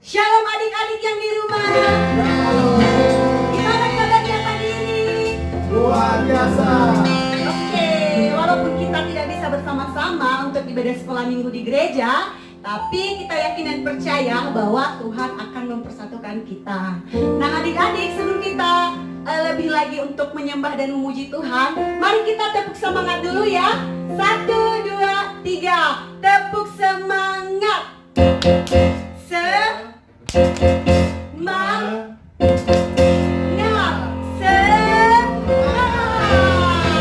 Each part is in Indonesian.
Shalom adik-adik yang di rumah. Gimana kabarnya pagi ini? Luar biasa. Oke, walaupun kita tidak bisa bersama-sama untuk ibadah sekolah minggu di gereja, tapi kita yakin dan percaya bahwa Tuhan akan mempersatukan kita. Nah adik-adik, sebelum kita lebih lagi untuk menyembah dan memuji Tuhan, mari kita tepuk semangat dulu ya. 1, 2, 3, tepuk semangat. Semangat.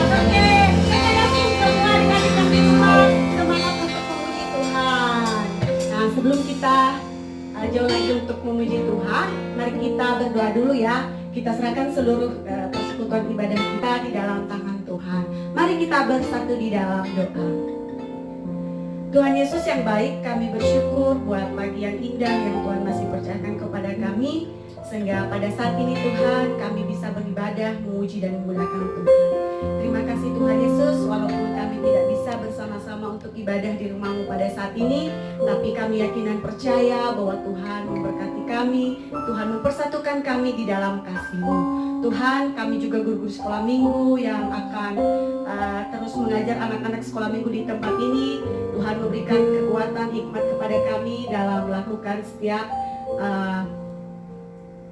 Oke, kita yakin semua adik-adik yang di rumah semangat untuk memuji Tuhan. Nah, sebelum kita jauh lagi untuk memuji Tuhan, mari kita berdoa dulu ya. Kita serahkan seluruh persekutuan ibadah kita di dalam tangan Tuhan. Mari kita bersatu di dalam doa. Tuhan Yesus yang baik, kami bersyukur buat pagi yang indah yang Tuhan masih percayakan kepada kami, sehingga pada saat ini Tuhan kami bisa beribadah, memuji dan memuliakan Tuhan. Terima kasih Tuhan Yesus, walaupun kami tidak bisa bersama-sama untuk ibadah di rumah-Mu pada saat ini, tapi kami yakin dan percaya bahwa Tuhan memberkati kami, Tuhan mempersatukan kami di dalam kasih-Mu. Tuhan, kami juga guru-guru sekolah minggu yang akan terus mengajar anak-anak sekolah minggu di tempat ini. Tuhan memberikan kekuatan, hikmat kepada kami dalam melakukan setiap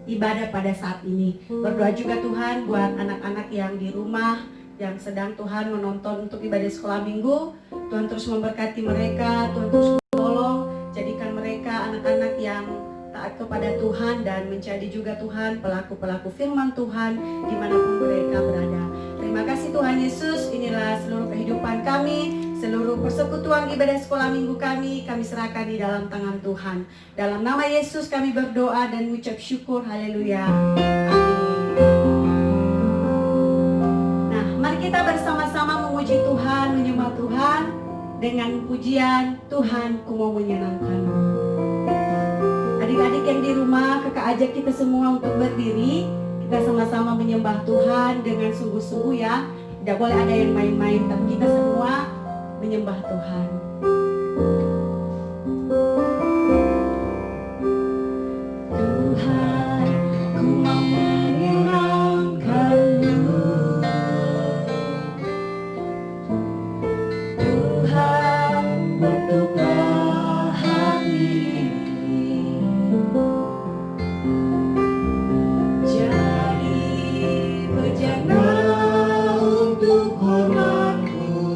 ibadah pada saat ini. Berdoa juga Tuhan buat anak-anak yang di rumah, yang sedang Tuhan menonton untuk ibadah sekolah minggu. Tuhan terus memberkati mereka, Tuhan terus menolong, jadikan mereka anak-anak yang taat kepada Tuhan dan menjadi juga Tuhan pelaku-pelaku firman Tuhan dimanapun mereka berada. Terima kasih Tuhan Yesus, inilah seluruh kehidupan kami, seluruh persekutuan ibadah sekolah minggu kami serahkan di dalam tangan Tuhan. Dalam nama Yesus kami berdoa dan mengucap syukur, haleluya, amin. Nah, mari kita bersama-sama memuji Tuhan, menyembah Tuhan dengan pujian Tuhan ku mau menyenangkanmu. Adik-adik yang di rumah, kakak ajak kita semua untuk berdiri. Kita sama-sama menyembah Tuhan dengan sungguh-sungguh ya. Tidak boleh ada yang main-main, tapi kita semua menyembah Tuhan. Tuhan, ku mau menyenangkanmu. Tuhan, bentuklah hati. Jadi bejana untuk hormat-Mu.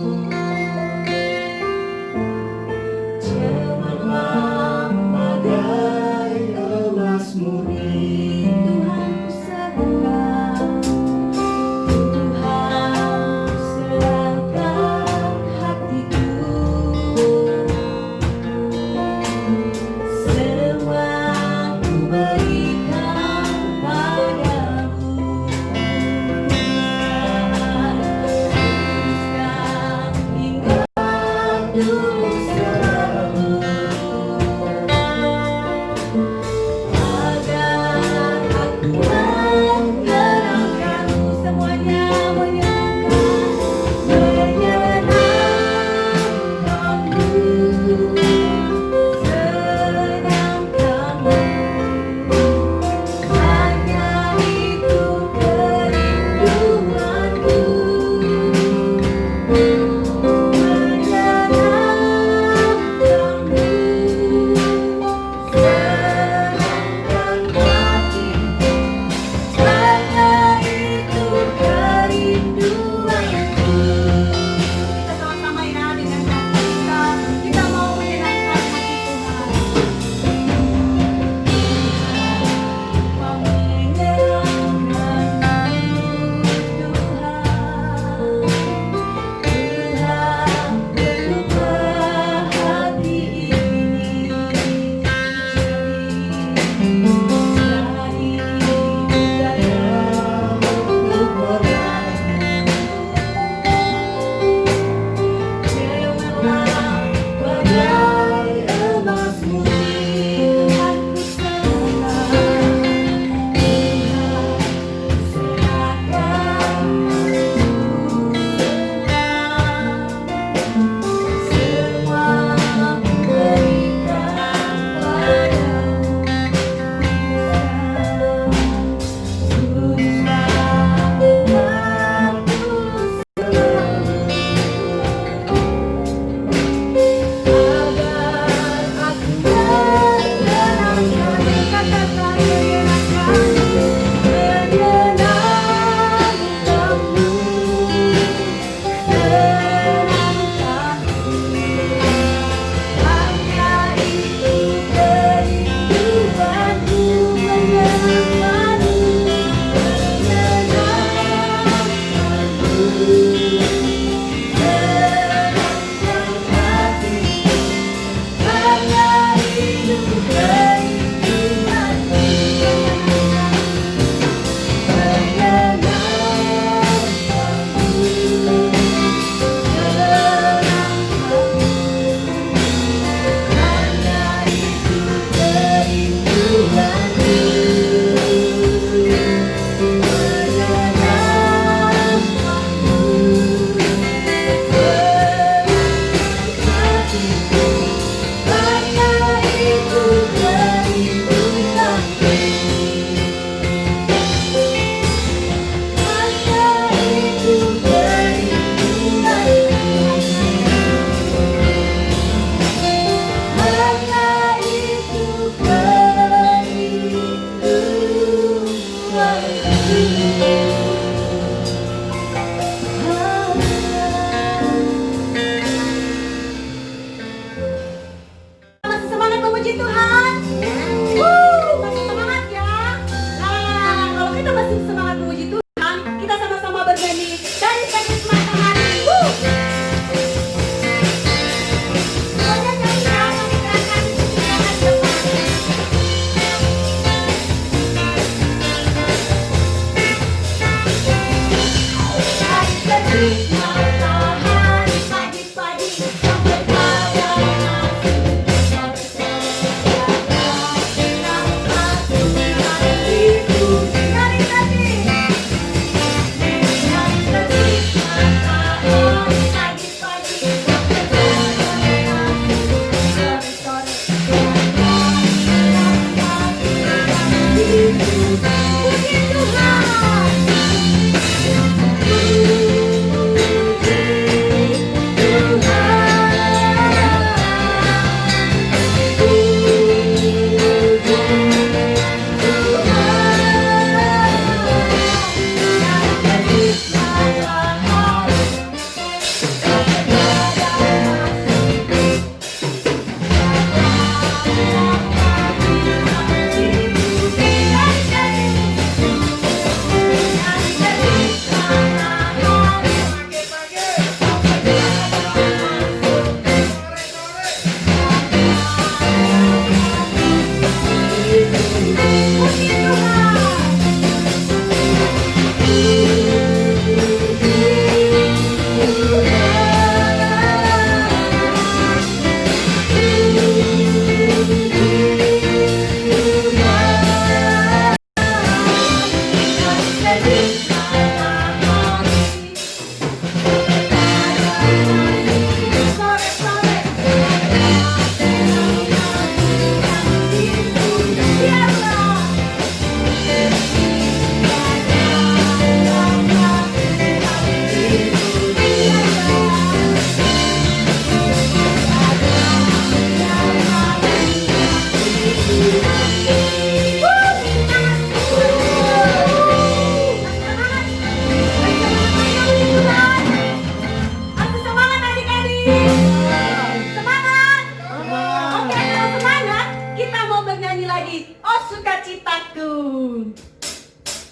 nyanyi lagi. Oh sukacitaku.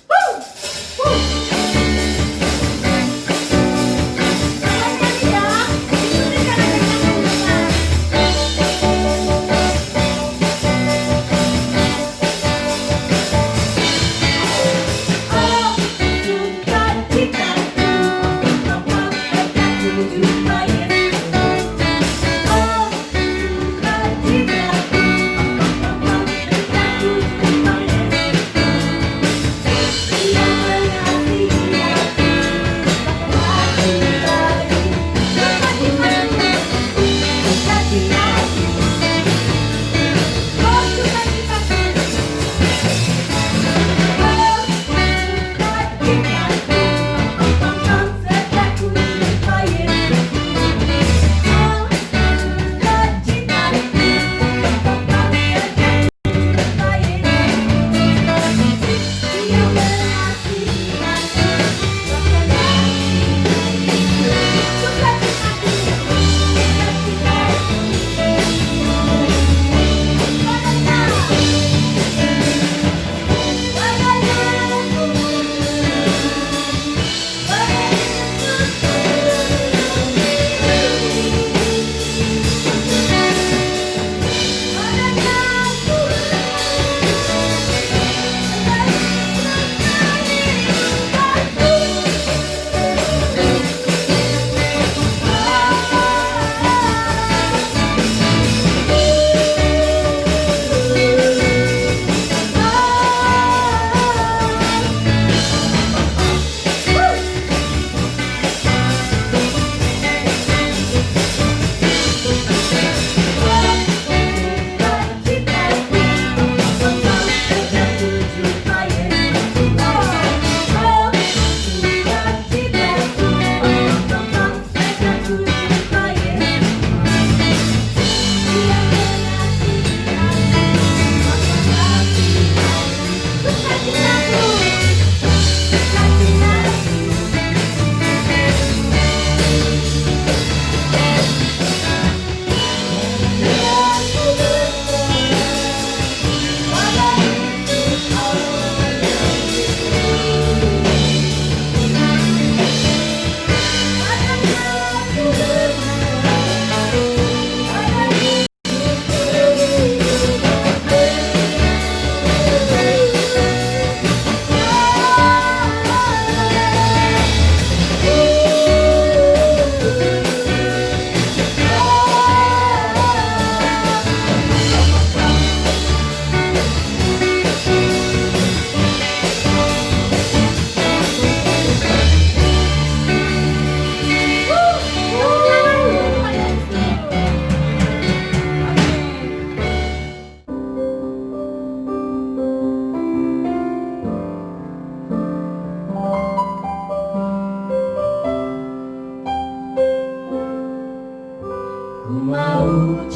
Woo! Woo!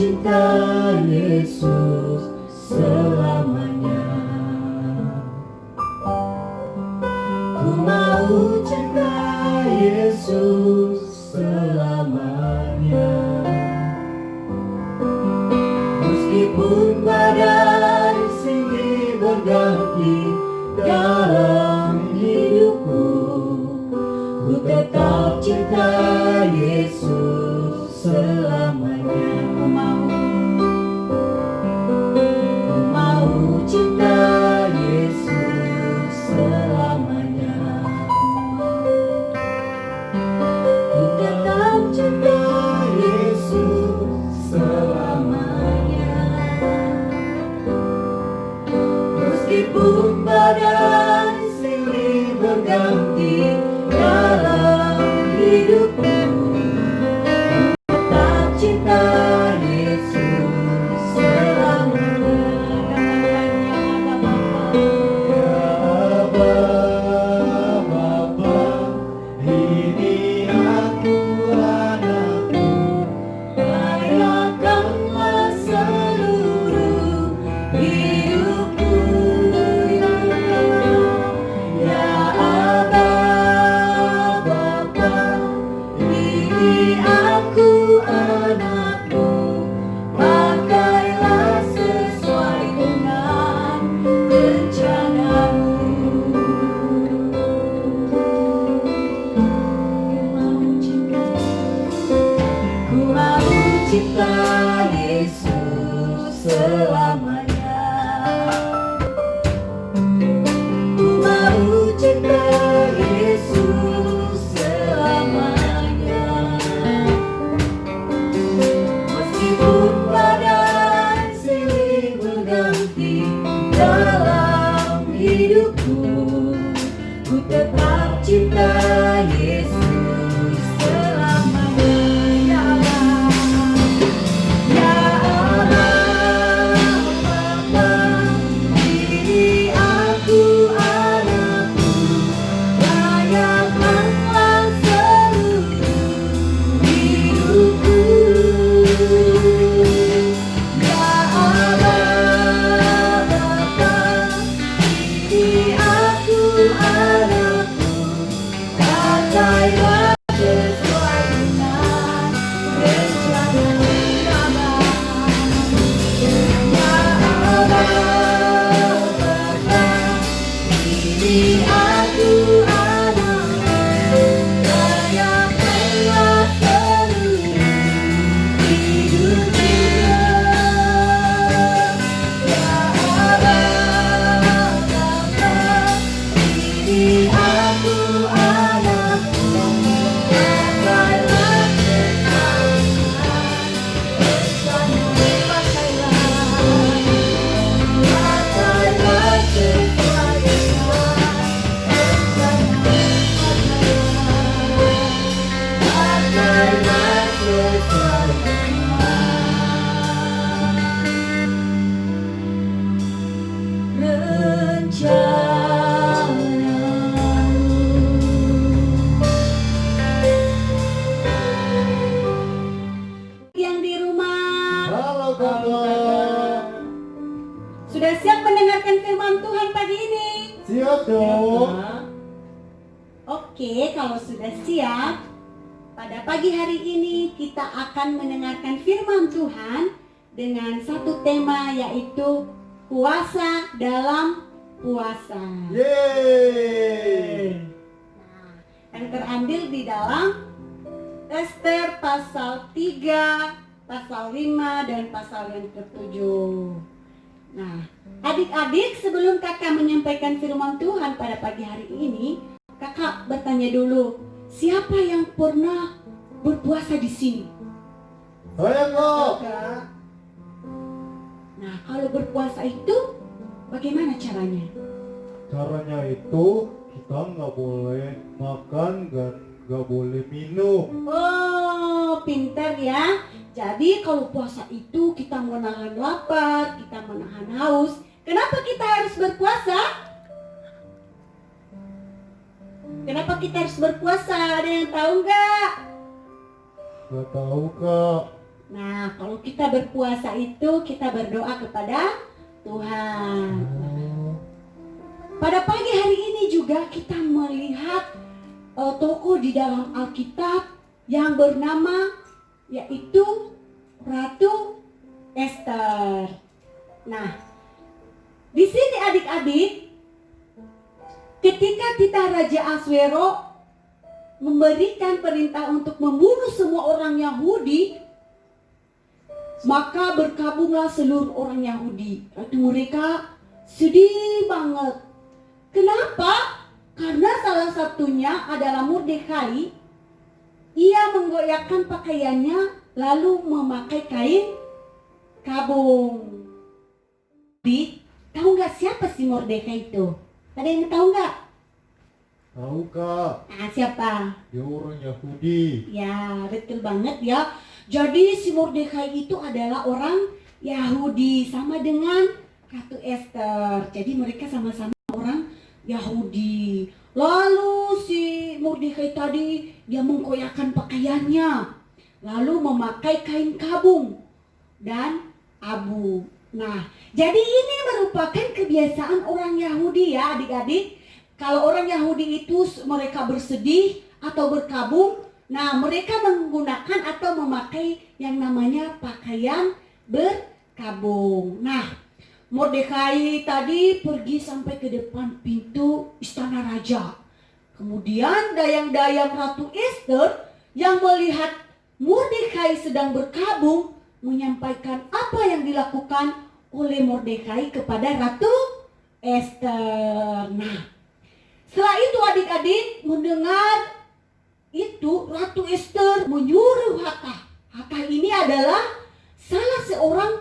cinta Yesus selamanya. Ku mau cinta Yesus selamanya. Meskipun badai silih berganti dalam hidupku, ku tetap cinta Yesus selamanya. Ku mau cinta Yesus selamanya. Ku tetap cinta Yesus selamanya. Meskipun badai silih berganti dalam hidupku, tetap cinta Yesus selamanya. Ya Aba, Bapa, ini aku anakmu, layakanlah seluruh hidupku. dalam hidupku, ku tetap cinta Yesus selamanya. Ya Allah, ya Allah, Bapa, diri aku anakku, layakkanlah seluruh hidupku. Ya Allah, Bapa, diri aku anakku, pakailah sesuai dengan rencana Bapa. Ya Allah, Bapa, diri aku anakmu, layakkanlah seluruh hidupku. Ya Allah, Bapa, diri aku anakku, pakailah yang di rumah. Halo kakak. Sudah siap mendengarkan firman Tuhan pagi ini? Siap dong. Oke, kalau sudah siap, pada pagi hari ini kita akan mendengarkan firman Tuhan dengan satu tema, yaitu puasa dalam puasa. Yeay. Nah, yang terambil di dalam Ester pasal 3, pasal 5, dan pasal yang ke-7. Nah, adik-adik, sebelum kakak menyampaikan firman Tuhan pada pagi hari ini, kakak bertanya dulu, siapa yang pernah berpuasa di sini? Saya kok. Nah, kalau berpuasa itu bagaimana caranya? Caranya itu kita nggak boleh makan dan nggak boleh minum. Oh, pintar ya. Jadi kalau puasa itu kita menahan lapar, kita menahan haus. Kenapa kita harus berpuasa? Kenapa kita harus berpuasa? Ada yang tahu nggak? Nggak tahu kak. Nah, kalau kita berpuasa itu kita berdoa kepada Tuhan. Pada pagi hari ini juga kita melihat tokoh di dalam Alkitab yang bernama yaitu Ratu Ester. Nah, di sini adik-adik, ketika Raja Ahaswero memberikan perintah untuk membunuh semua orang Yahudi, maka berkabunglah seluruh orang Yahudi. Lalu mereka sedih banget. Kenapa? Karena salah satunya adalah Mordekai. Ia menggoyahkan pakaiannya lalu memakai kain kabung. Tahu nggak siapa si Mordekai itu? Ada yang tahu nggak? Tahu kak. Nah, siapa? Dia orang Yahudi. Ya, betul banget ya. Jadi si Mordekai itu adalah orang Yahudi, sama dengan Ratu Ester. Jadi mereka sama-sama orang Yahudi. Lalu si Mordekai tadi dia mengkoyakkan pakaiannya, lalu memakai kain kabung dan abu. Nah, jadi ini merupakan kebiasaan orang Yahudi ya adik-adik. Kalau orang Yahudi itu mereka bersedih atau berkabung, nah mereka menggunakan atau memakai yang namanya pakaian berkabung. Nah, Mordekai tadi pergi sampai ke depan pintu istana raja. Kemudian dayang-dayang Ratu Ester yang melihat Mordekai sedang berkabung menyampaikan apa yang dilakukan oleh Mordekai kepada Ratu Ester. Nah, setelah itu adik-adik mendengar itu Ratu Ester menyuruh Hathach. Hathach ini adalah salah seorang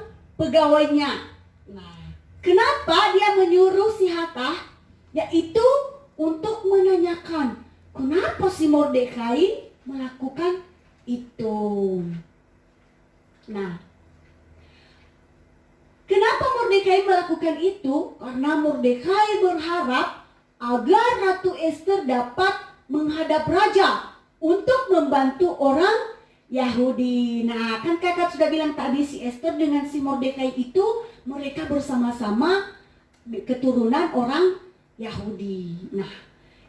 pegawainya. Nah, Kenapa dia menyuruh si Hatah? Yaitu untuk menanyakan, kenapa si Mordekai melakukan itu. Nah, kenapa Mordekai melakukan itu? Karena Mordekai berharap agar Ratu Ester dapat menghadap raja untuk membantu orang Yahudi. Nah, kan kakak sudah bilang tadi, si Ester dengan si Mordekai itu mereka bersama-sama keturunan orang Yahudi. Nah,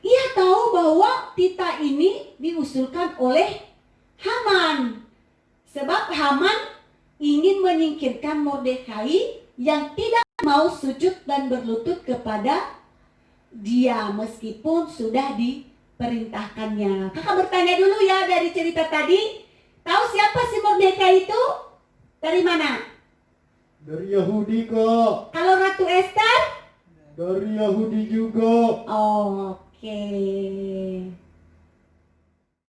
ia tahu bahwa titah ini diusulkan oleh Haman. Sebab Haman ingin menyingkirkan Mordekai yang tidak mau sujud dan berlutut kepada dia meskipun sudah diperintahkannya. Kakak bertanya dulu ya, dari cerita tadi, tahu siapa si Mordekai itu? Dari mana? Dari Yahudi, Kak. Kalau Ratu Ester? Dari Yahudi juga. Oke.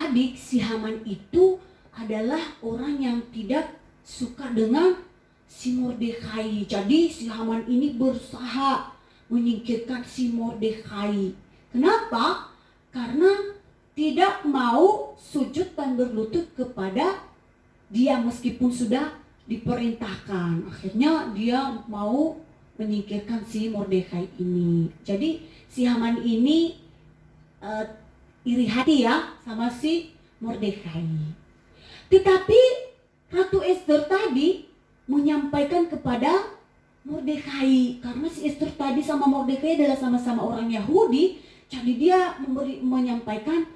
Adik, si Haman itu adalah orang yang tidak suka dengan si Mordekai. Jadi si Haman ini berusaha menyingkirkan si Mordekai. Kenapa? Karena tidak mau sujud dan berlutut kepada dia meskipun sudah diperintahkan. Akhirnya dia mau menyingkirkan si Mordekai ini. Jadi si Haman ini iri hati ya sama si Mordekai. Tetapi Ratu Ester tadi menyampaikan kepada Mordekai, karena si Ester tadi sama Mordekai adalah sama-sama orang Yahudi, jadi dia menyampaikan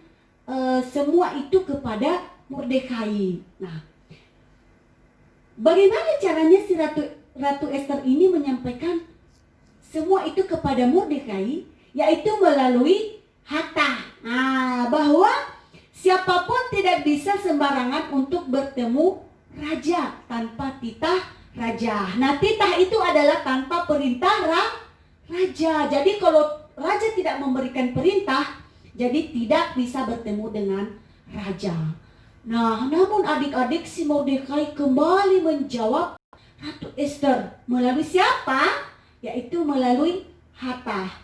semua itu kepada Mordekai. Nah, bagaimana caranya si Ratu Ester ini menyampaikan semua itu kepada Mordekai, yaitu melalui Hatah. Nah, bahwa siapapun tidak bisa sembarangan untuk bertemu raja tanpa titah raja. Nah, titah itu adalah tanpa perintah raja. Jadi kalau raja tidak memberikan perintah, jadi tidak bisa bertemu dengan raja. Nah, namun adik-adik, si Mordekai kembali menjawab Ratu Ester melalui siapa? Yaitu melalui Hatah.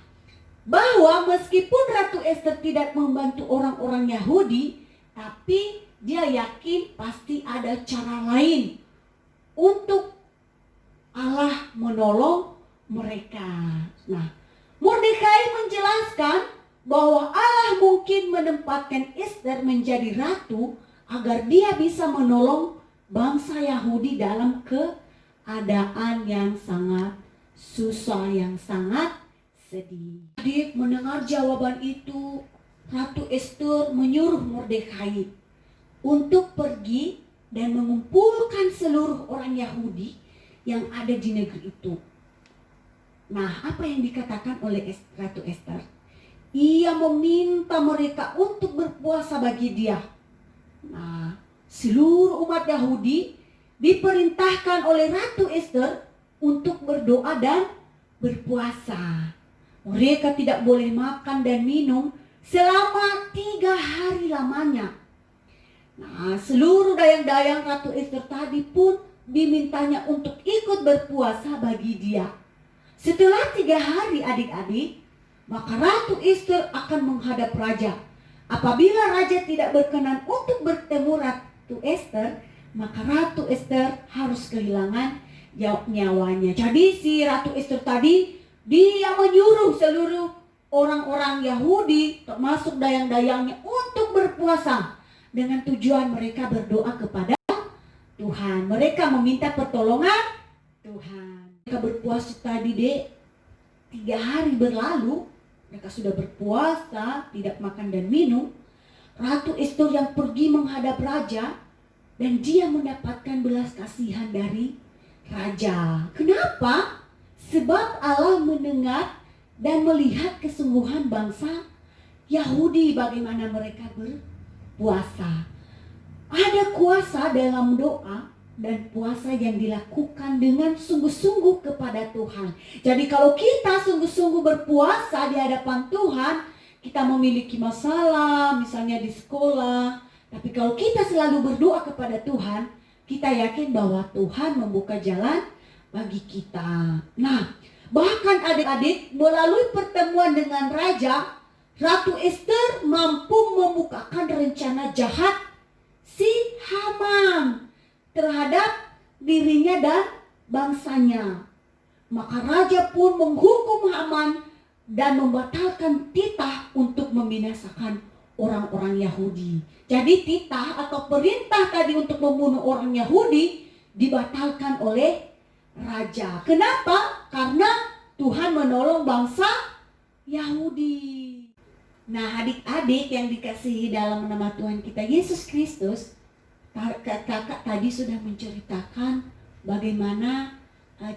Bahwa meskipun Ratu Ester tidak membantu orang-orang Yahudi, tapi dia yakin pasti ada cara lain untuk Allah menolong mereka. Nah, Mordekai menjelaskan bahwa Allah mungkin menempatkan Ester menjadi ratu agar dia bisa menolong bangsa Yahudi dalam keadaan yang sangat susah, yang sangat sedih. Adik, mendengar jawaban itu, Ratu Ester menyuruh Mordekai untuk pergi dan mengumpulkan seluruh orang Yahudi yang ada di negeri itu. Nah, apa yang dikatakan oleh Ratu Ester? Ia meminta mereka untuk berpuasa bagi dia. Nah, seluruh umat Yahudi diperintahkan oleh Ratu Ester untuk berdoa dan berpuasa. Mereka tidak boleh makan dan minum selama 3 hari lamanya. Nah, seluruh dayang-dayang Ratu Ester tadi pun dimintanya untuk ikut berpuasa bagi dia. Setelah 3 hari adik-adik, maka Ratu Ester akan menghadap raja. Apabila raja tidak berkenan untuk bertemu Ratu Ester, maka Ratu Ester harus kehilangan nyawanya. Jadi si Ratu Ester tadi, dia menyuruh seluruh orang-orang Yahudi termasuk dayang-dayangnya untuk berpuasa dengan tujuan mereka berdoa kepada Tuhan. Mereka meminta pertolongan Tuhan. Mereka berpuasa tadi 3 hari berlalu, mereka sudah berpuasa, tidak makan dan minum. Ratu Ester yang pergi menghadap raja dan dia mendapatkan belas kasihan dari raja. Kenapa? Sebab Allah mendengar dan melihat kesungguhan bangsa Yahudi, bagaimana mereka berpuasa. Ada kuasa dalam doa dan puasa yang dilakukan dengan sungguh-sungguh kepada Tuhan. Jadi kalau kita sungguh-sungguh berpuasa di hadapan Tuhan, kita memiliki masalah misalnya di sekolah, tapi kalau kita selalu berdoa kepada Tuhan, kita yakin bahwa Tuhan membuka jalan bagi kita. Nah, Bahkan adik-adik, melalui pertemuan dengan Raja, Ratu Ester mampu membukakan rencana jahat si Haman terhadap dirinya dan bangsanya. Maka Raja pun menghukum Haman dan membatalkan titah untuk membinasakan orang-orang Yahudi. Jadi titah atau perintah tadi untuk membunuh orang Yahudi dibatalkan oleh Raja. Kenapa? Karena Tuhan menolong bangsa Yahudi. Nah, adik-adik yang dikasihi dalam nama Tuhan kita Yesus Kristus, kakak tadi sudah menceritakan bagaimana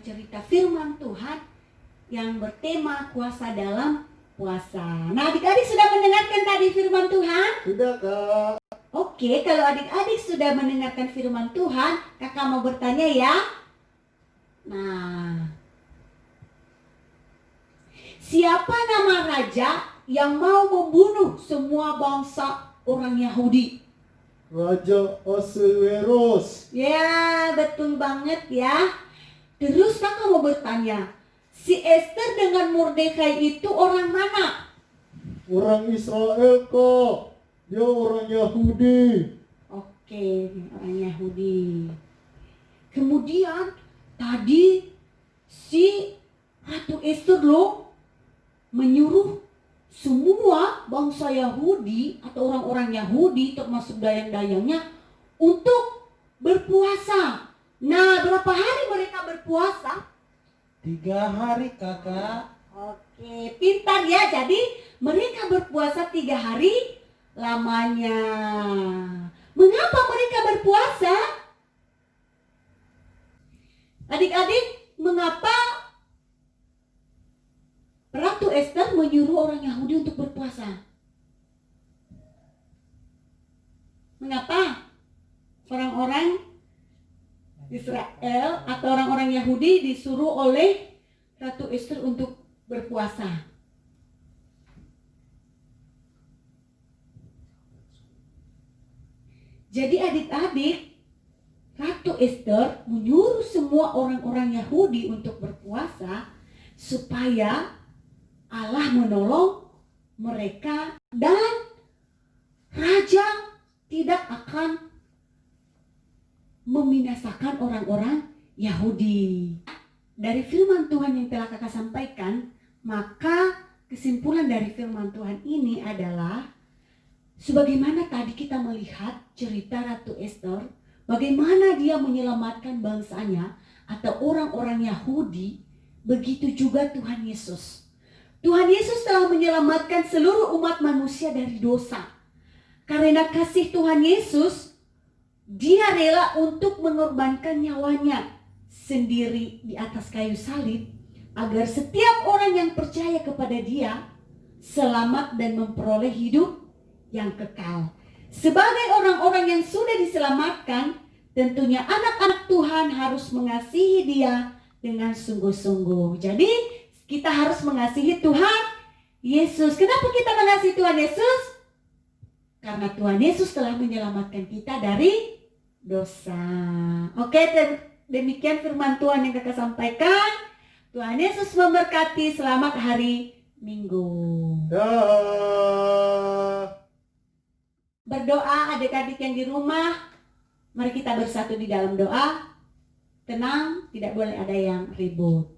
cerita firman Tuhan yang bertema kuasa dalam puasa. Nah, adik-adik sudah mendengarkan tadi firman Tuhan? Sudah, Kak. Oke, kalau adik-adik sudah mendengarkan firman Tuhan, kakak mau bertanya ya. Nah, siapa nama raja yang mau membunuh semua bangsa orang Yahudi? Raja Ahasuerus. Ya, betul banget ya. Terus kakak mau bertanya, si Esther dengan Mordekai itu orang mana? Orang Israel, Kak. Dia orang Yahudi. Oke, orang Yahudi. Kemudian tadi si Ratu Esther loh menyuruh semua bangsa Yahudi atau orang-orang Yahudi termasuk dayang-dayangnya untuk berpuasa. Nah, berapa hari mereka berpuasa? 3 hari, Kakak. Oke, pintar ya. Jadi mereka berpuasa 3 hari lamanya. Mengapa mereka berpuasa? Adik-adik, mengapa Ratu Esther menyuruh orang Yahudi untuk berpuasa? Mengapa orang-orang Israel atau orang-orang Yahudi disuruh oleh Ratu Esther untuk berpuasa? Jadi adik-adik, Ratu Esther menyuruh semua orang-orang Yahudi untuk berpuasa supaya Allah menolong mereka dan Raja tidak akan membinasakan orang-orang Yahudi. Dari firman Tuhan yang telah kakak sampaikan, maka kesimpulan dari firman Tuhan ini adalah sebagaimana tadi kita melihat cerita Ratu Esther, bagaimana dia menyelamatkan bangsanya atau orang-orang Yahudi, begitu juga Tuhan Yesus. Tuhan Yesus telah menyelamatkan seluruh umat manusia dari dosa. Karena kasih Tuhan Yesus, Dia rela untuk mengorbankan nyawanya sendiri di atas kayu salib agar setiap orang yang percaya kepada Dia selamat dan memperoleh hidup yang kekal. Sebagai orang-orang yang sudah diselamatkan, tentunya anak-anak Tuhan harus mengasihi Dia dengan sungguh-sungguh. Jadi kita harus mengasihi Tuhan Yesus. Kenapa kita mengasihi Tuhan Yesus? Karena Tuhan Yesus telah menyelamatkan kita dari dosa. Oke, demikian firman Tuhan yang kakak sampaikan. Tuhan Yesus memberkati. Selamat hari Minggu. Dah. Berdoa adik-adik yang di rumah. Mari kita bersatu di dalam doa. Tenang, tidak boleh ada yang ribut.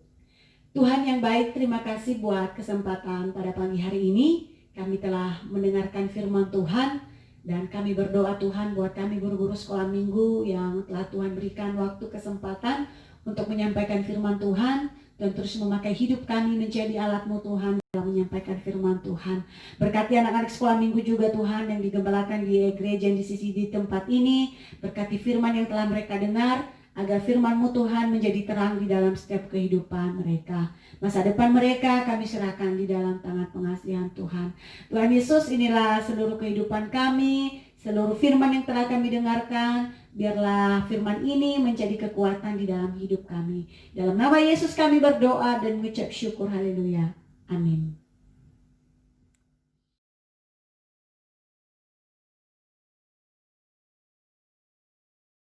Tuhan yang baik, terima kasih buat kesempatan pada pagi hari ini. Kami telah mendengarkan firman Tuhan dan kami berdoa Tuhan buat kami guru-guru sekolah minggu yang telah Tuhan berikan waktu kesempatan untuk menyampaikan firman Tuhan dan terus memakai hidup kami menjadi alat-Mu Tuhan dalam menyampaikan firman Tuhan. Berkati anak-anak sekolah minggu juga Tuhan yang digembalakan di gereja yang di sisi di tempat ini. Berkati firman yang telah mereka dengar, agar firman-Mu Tuhan menjadi terang di dalam setiap kehidupan mereka. Masa depan mereka kami serahkan di dalam tangan pengasihan Tuhan. Tuhan Yesus, inilah seluruh kehidupan kami, seluruh firman yang telah kami dengarkan. Biarlah firman ini menjadi kekuatan di dalam hidup kami. Dalam nama Yesus kami berdoa dan mengucap syukur, haleluya. Amin.